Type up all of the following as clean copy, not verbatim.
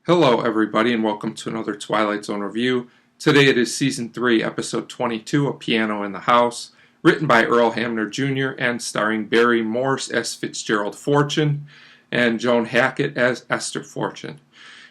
Hello everybody and welcome to another Twilight Zone review. Today it is Season 3, Episode 22, A Piano in the House, written by Earl Hamner Jr. and starring Barry Morse as Fitzgerald Fortune and Joan Hackett as Esther Fortune.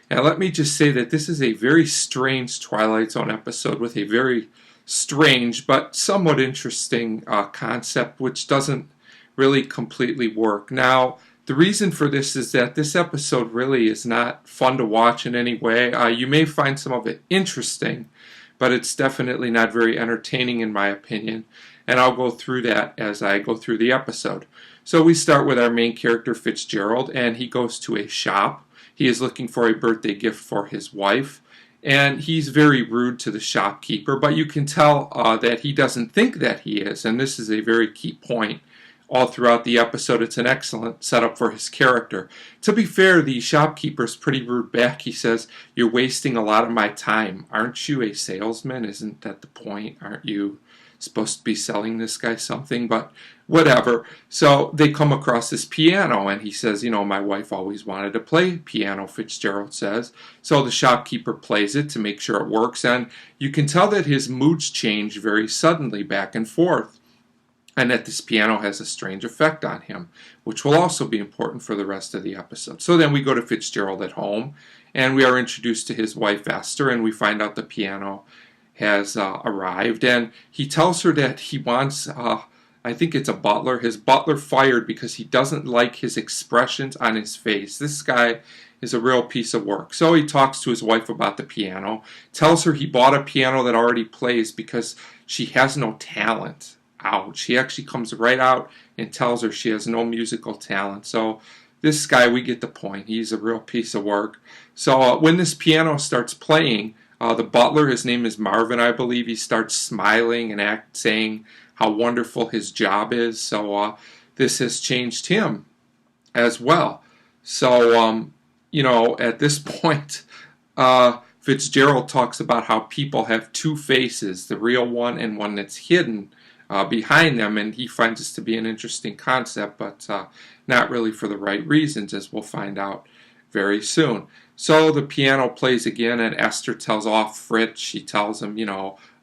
And let me just say that this is a very strange Twilight Zone episode with a very strange but somewhat interesting concept which doesn't really completely work. Now, the reason for this is that this episode really is not fun to watch in any way. You may find some of it interesting, but it's definitely not very entertaining in my opinion. And I'll go through that as I go through the episode. So we start with our main character Fitzgerald, and he goes to a shop. He is looking for a birthday gift for his wife. And he's very rude to the shopkeeper, but you can tell that he doesn't think that he is. And this is a very key point. All throughout the episode, it's an excellent setup for his character. To be fair, the shopkeeper's pretty rude back. He says, "You're wasting a lot of my time. Aren't you a salesman? Isn't that the point? Aren't you supposed to be selling this guy something?" But whatever. So they come across this piano, and he says, "My wife always wanted to play piano," Fitzgerald says. So the shopkeeper plays it to make sure it works, and you can tell that his moods change very suddenly back and forth, and that this piano has a strange effect on him, which will also be important for the rest of the episode. So then we go to Fitzgerald at home, and we are introduced to his wife Esther, and we find out the piano has arrived, and he tells her that he wants, I think it's a butler, his butler fired because he doesn't like his expressions on his face. This guy is a real piece of work. So he talks to his wife about the piano, tells her he bought a piano that already plays because she has no talent. Ouch. He actually comes right out and tells her she has no musical talent. So this guy, we get the point. He's a real piece of work. So when this piano starts playing, the butler, his name is Marvin, I believe, he starts smiling and saying how wonderful his job is. So this has changed him as well. So, at this point, Fitzgerald talks about how people have two faces, the real one and one that's hidden behind them, and he finds this to be an interesting concept, but not really for the right reasons, as we'll find out very soon. So the piano plays again, and Esther tells off Fritz. She tells him,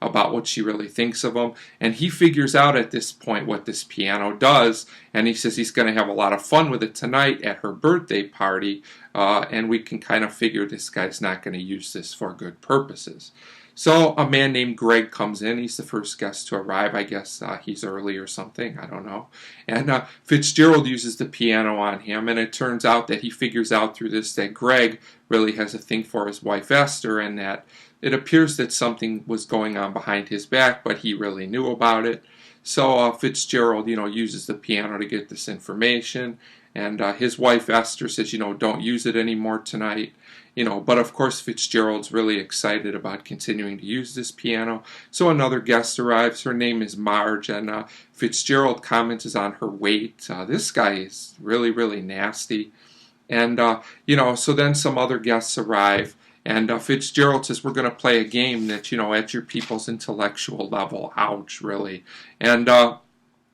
about what she really thinks of him, and he figures out at this point what this piano does, and he says he's going to have a lot of fun with it tonight at her birthday party, and we can kind of figure this guy's not going to use this for good purposes. So a man named Greg comes in. He's the first guest to arrive. I guess he's early or something. I don't know. And Fitzgerald uses the piano on him, and it turns out that he figures out through this that Greg really has a thing for his wife Esther, and that it appears that something was going on behind his back, but he really knew about it. So Fitzgerald, uses the piano to get this information, and his wife Esther says, don't use it anymore tonight. But of course Fitzgerald's really excited about continuing to use this piano. So another guest arrives. Her name is Marge, and Fitzgerald comments on her weight. This guy is really, really nasty. And, so then some other guests arrive, and Fitzgerald says, "We're going to play a game that, at your people's intellectual level." Ouch, really. And,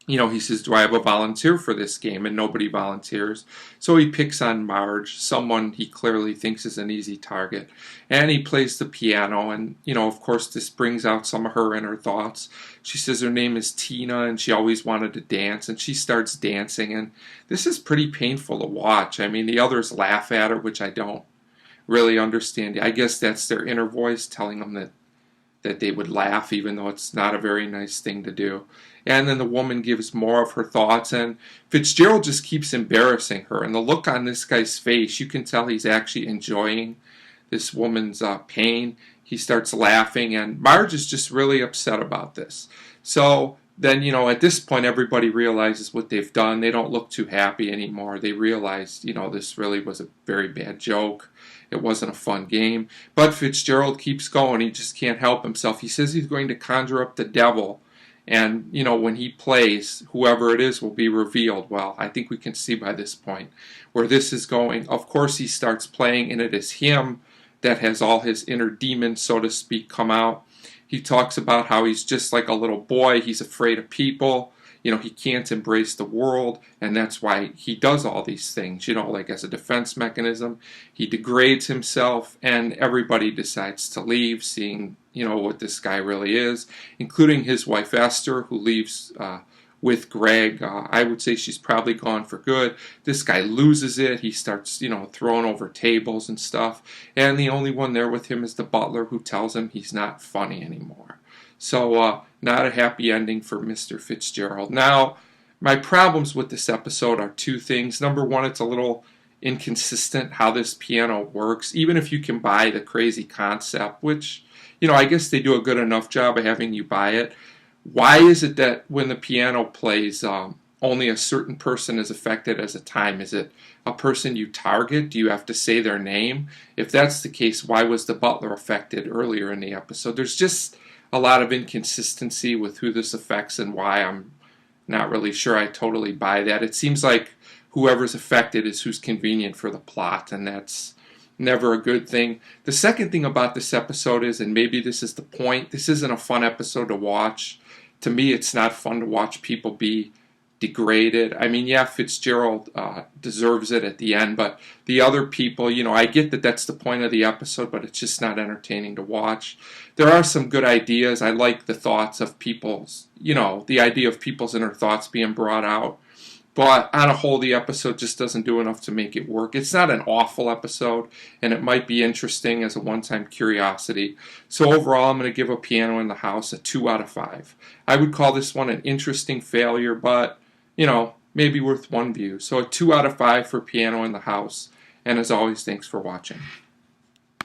he says, "Do I have a volunteer for this game?" And nobody volunteers. So he picks on Marge, someone he clearly thinks is an easy target. And he plays the piano, and, of course, this brings out some of her inner thoughts. She says her name is Tina, and she always wanted to dance, and she starts dancing. And this is pretty painful to watch. I mean, the others laugh at her, which I don't really understand. I guess that's their inner voice telling them that they would laugh, even though it's not a very nice thing to do. And then the woman gives more of her thoughts, and Fitzgerald just keeps embarrassing her. And the look on this guy's face, you can tell he's actually enjoying this woman's pain. He starts laughing, and Marge is just really upset about this. So then, at this point, everybody realizes what they've done. They don't look too happy anymore. They realize, this really was a very bad joke. It wasn't a fun game. But Fitzgerald keeps going. He just can't help himself. He says he's going to conjure up the devil. And, when he plays, whoever it is will be revealed. Well, I think we can see by this point where this is going. Of course, he starts playing, and it is him that has all his inner demons, so to speak, come out. He talks about how he's just like a little boy. He's afraid of people. he can't embrace the world, and that's why he does all these things, like as a defense mechanism. He degrades himself, and everybody decides to leave, seeing, what this guy really is, including his wife Esther, who leaves with Greg. I would say she's probably gone for good. This guy loses it. He starts, throwing over tables and stuff. And the only one there with him is the butler, who tells him he's not funny anymore. So, not a happy ending for Mr. Fitzgerald. Now, my problems with this episode are two things. Number one, it's a little inconsistent how this piano works, even if you can buy the crazy concept, which, I guess they do a good enough job of having you buy it. Why is it that when the piano plays, only a certain person is affected at a time? Is it a person you target? Do you have to say their name? If that's the case, why was the butler affected earlier in the episode? There's just a lot of inconsistency with who this affects and why. I'm not really sure I totally buy that. It seems like whoever's affected is who's convenient for the plot, and that's never a good thing. The second thing about this episode is, and maybe this is the point, this isn't a fun episode to watch. To me, it's not fun to watch people be degraded. I mean, yeah, Fitzgerald deserves it at the end, but the other people, I get that that's the point of the episode, but it's just not entertaining to watch. There are some good ideas. I like the thoughts of people's, the idea of people's inner thoughts being brought out. But on a whole, the episode just doesn't do enough to make it work. It's not an awful episode, and it might be interesting as a one-time curiosity. So overall, I'm going to give A Piano in the House a 2 out of 5. I would call this one an interesting failure, but, maybe worth one view. So a 2 out of 5 for Piano in the House. And as always, thanks for watching.